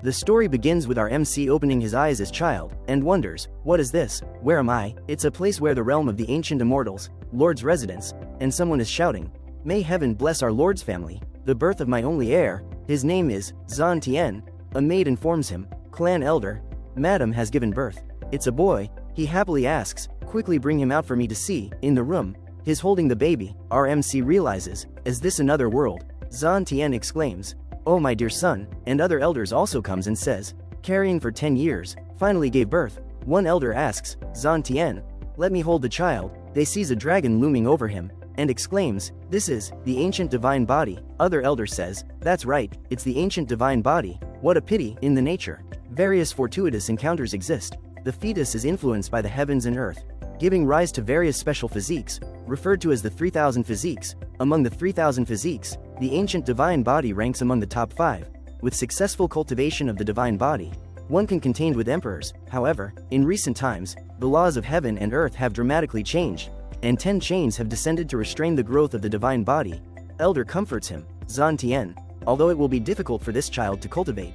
The story begins with our MC opening his eyes as child, and wonders, what is this? Where am I? It's a place where the realm of the ancient immortals, Lord's residence, and someone is shouting, may heaven bless our Lord's family, the birth of my only heir, his name is Zan Tien. A maid informs him, clan elder, Madam has given birth. It's a boy, he happily asks, quickly bring him out for me to see. In the room, he's holding the baby. Our MC realizes, is this another world? Zan Tien exclaims, oh my dear son, and other elders also comes and says, carrying for 10 years, finally gave birth. One elder asks, Zan Tien, let me hold the child. They sees a dragon looming over him, and exclaims, this is the ancient divine body. Other elder says, that's right, it's the ancient divine body. What a pity. In the nature, various fortuitous encounters exist. The fetus is influenced by the heavens and earth, giving rise to various special physiques, referred to as the 3000 physiques. Among the 3000 physiques, the ancient divine body ranks among the top 5. With successful cultivation of the divine body, one can contend with emperors. However, in recent times, the laws of heaven and earth have dramatically changed, and 10 chains have descended to restrain the growth of the divine body. Elder comforts him, Zan Tien, although it will be difficult for this child to cultivate.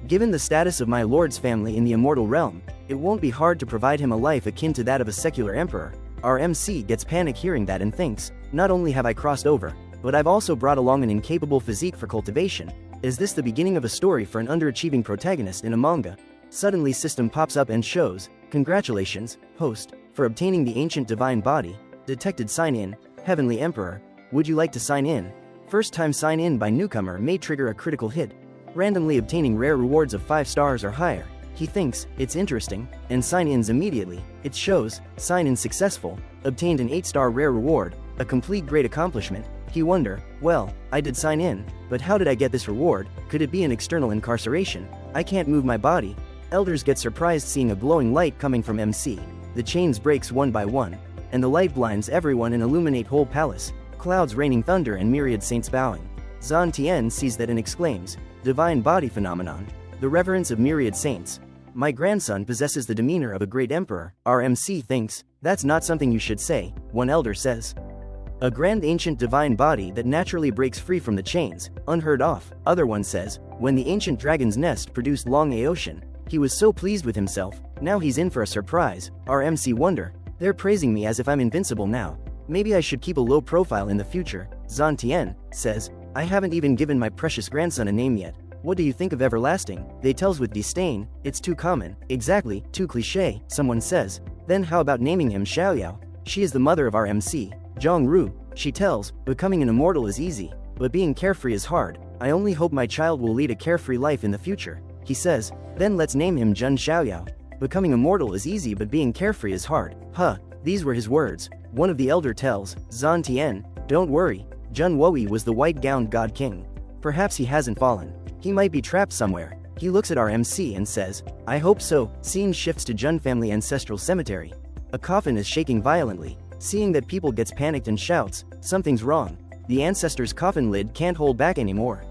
Given the status of my lord's family in the immortal realm, it won't be hard to provide him a life akin to that of a secular emperor. Our MC gets panic hearing that and thinks, not only have I crossed over, but I've also brought along an incapable physique for cultivation. Is this the beginning of a story for an underachieving protagonist in a manga? Suddenly system pops up and shows, congratulations, host, for obtaining the ancient divine body. Detected sign in, Heavenly Emperor, would you like to sign in? First time sign in by newcomer may trigger a critical hit, randomly obtaining rare rewards of 5 stars or higher. He thinks, it's interesting, and sign-ins immediately. It shows, sign-in successful, obtained an 8-star rare reward, a complete great accomplishment. He wonder, well, I did sign in, but how did I get this reward? Could it be an external incarceration? I can't move my body. Elders get surprised seeing a glowing light coming from MC. The chains breaks one by one, and the light blinds everyone and illuminate whole palace. Clouds raining thunder and myriad saints bowing. Zan Tien sees that and exclaims, divine body phenomenon. The reverence of myriad saints. My grandson possesses the demeanor of a great emperor. Our MC thinks, that's not something you should say, one elder says. A grand ancient divine body that naturally breaks free from the chains, unheard of. Other one says, when the ancient dragon's nest produced long Aocean, he was so pleased with himself, now he's in for a surprise. Our MC wonder, they're praising me as if I'm invincible now. Maybe I should keep a low profile in the future. Zan Tien says, I haven't even given my precious grandson a name yet. What do you think of everlasting? They tells with disdain, it's too common. Exactly, too cliché, someone says. Then how about naming him Xiaoyao? She is the mother of our MC, Zhang Ru. She tells, becoming an immortal is easy, but being carefree is hard. I only hope my child will lead a carefree life in the future. He says, then let's name him Zhen Xiaoyao. Becoming immortal is easy but being carefree is hard. Huh, these were his words. One of the elder tells, Zan Tien, don't worry, Zhen Wei was the white-gowned god king. Perhaps he hasn't fallen. He might be trapped somewhere. He looks at our MC and says, I hope so. Scene shifts to Zhen family ancestral cemetery. A coffin is shaking violently. Seeing that people gets panicked and shouts, something's wrong. The ancestor's coffin lid can't hold back anymore.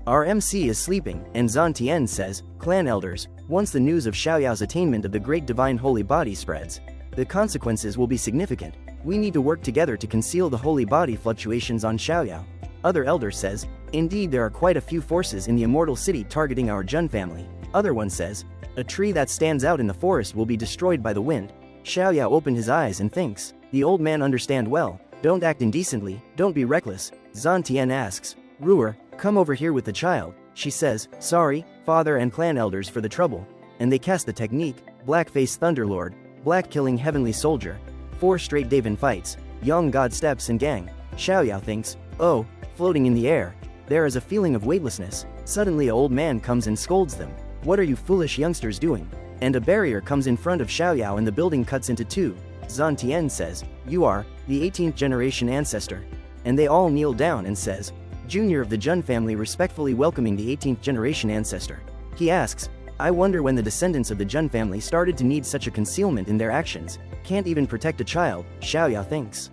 Our MC is sleeping, and Zan Tien says, clan elders, once the news of Xiaoyao's attainment of the great divine holy body spreads, the consequences will be significant. We need to work together to conceal the holy body fluctuations on Xiaoyao. Other elder says, indeed there are quite a few forces in the immortal city targeting our Zhen family. Other one says, a tree that stands out in the forest will be destroyed by the wind. Xiaoyao opened his eyes and thinks, the old man understand well, don't act indecently, don't be reckless. Zan Tien asks, Ruer, come over here with the child. She says, sorry, father and clan elders for the trouble. And they cast the technique, Black-Face Thunderlord, Black killing heavenly soldier. 4 straight Daven fights, young god steps and gang. Xiaoyao thinks, oh, floating in the air. There is a feeling of weightlessness. Suddenly an old man comes and scolds them. What are you foolish youngsters doing? And a barrier comes in front of Xiaoyao and the building cuts into 2. Zan Tien says, you are, the 18th generation ancestor. And they all kneel down and says, Junior of the Zhen family respectfully welcoming the 18th generation ancestor. He asks, I wonder when the descendants of the Zhen family started to need such a concealment in their actions. Can't even protect a child, Xiaoyao thinks.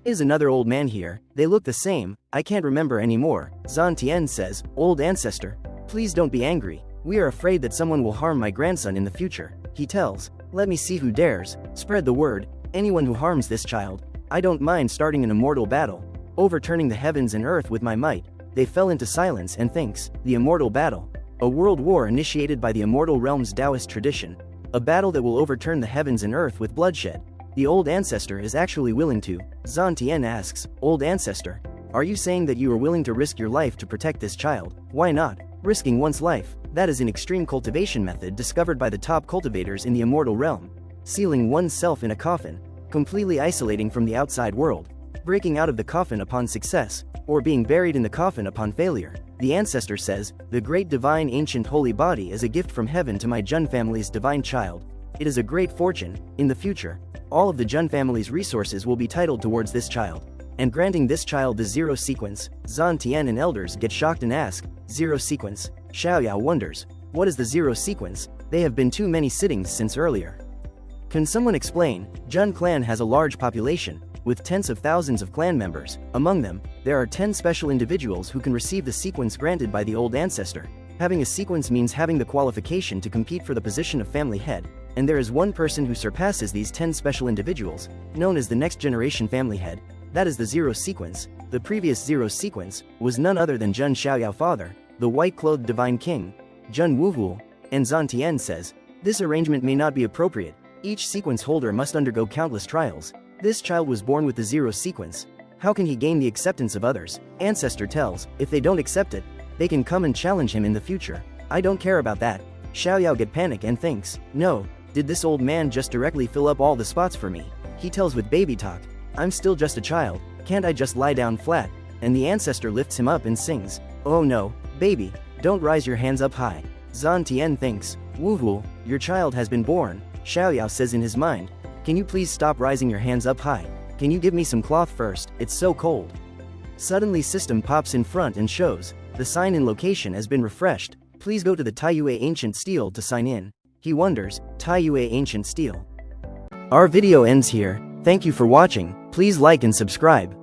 Is another old man here? They look the same, I can't remember anymore. Zan Tien says, old ancestor, please don't be angry. We are afraid that someone will harm my grandson in the future. He tells, let me see who dares. Spread the word. Anyone who harms this child, I don't mind starting an immortal battle. Overturning the heavens and earth with my might. They fell into silence and thinks, the immortal battle. A world war initiated by the immortal realm's Taoist tradition. A battle that will overturn the heavens and earth with bloodshed. The old ancestor is actually willing to. Zhan Tian asks, Old ancestor, are you saying that you are willing to risk your life to protect this child? Why not? Risking one's life, that is an extreme cultivation method discovered by the top cultivators in the immortal realm. Sealing oneself in a coffin, completely isolating from the outside world, breaking out of the coffin upon success, or being buried in the coffin upon failure. The ancestor says, the great divine ancient holy body is a gift from heaven to my Jun family's divine child. It is a great fortune. In the future, all of the Jun family's resources will be titled towards this child. And granting this child the zero sequence. Zhan Tian and elders get shocked and ask, zero sequence? Xiaoyao wonders, what is the zero sequence? They have been too many sittings since earlier. Can someone explain? Jun clan has a large population, with tens of thousands of clan members. Among them, there are 10 special individuals who can receive the sequence granted by the old ancestor. Having a sequence means having the qualification to compete for the position of family head, and there is one person who surpasses these 10 special individuals, known as the next generation family head. That is the zero sequence. The previous zero sequence was none other than Jun Xiaoyao father, the white-clothed divine king, Jun Wuhul, and Zhan Tian says, this arrangement may not be appropriate. Each sequence holder must undergo countless trials. This child was born with the zero sequence. How can he gain the acceptance of others? Ancestor tells, if they don't accept it, they can come and challenge him in the future. I don't care about that. Xiaoyao get panic and thinks, no, did this old man just directly fill up all the spots for me? He tells with baby talk, I'm still just a child, can't I just lie down flat? And the ancestor lifts him up and sings, oh no, baby, don't rise your hands up high. Zhan Tian thinks, Wuhul, your child has been born. Xiaoyao says in his mind, can you please stop rising your hands up high? Can you give me some cloth first? It's so cold. Suddenly system pops in front and shows, the sign in location has been refreshed. Please go to the Taiyue Ancient Steel to sign in. He wonders, Taiyue Ancient Steel. Our video ends here. Thank you for watching. Please like and subscribe.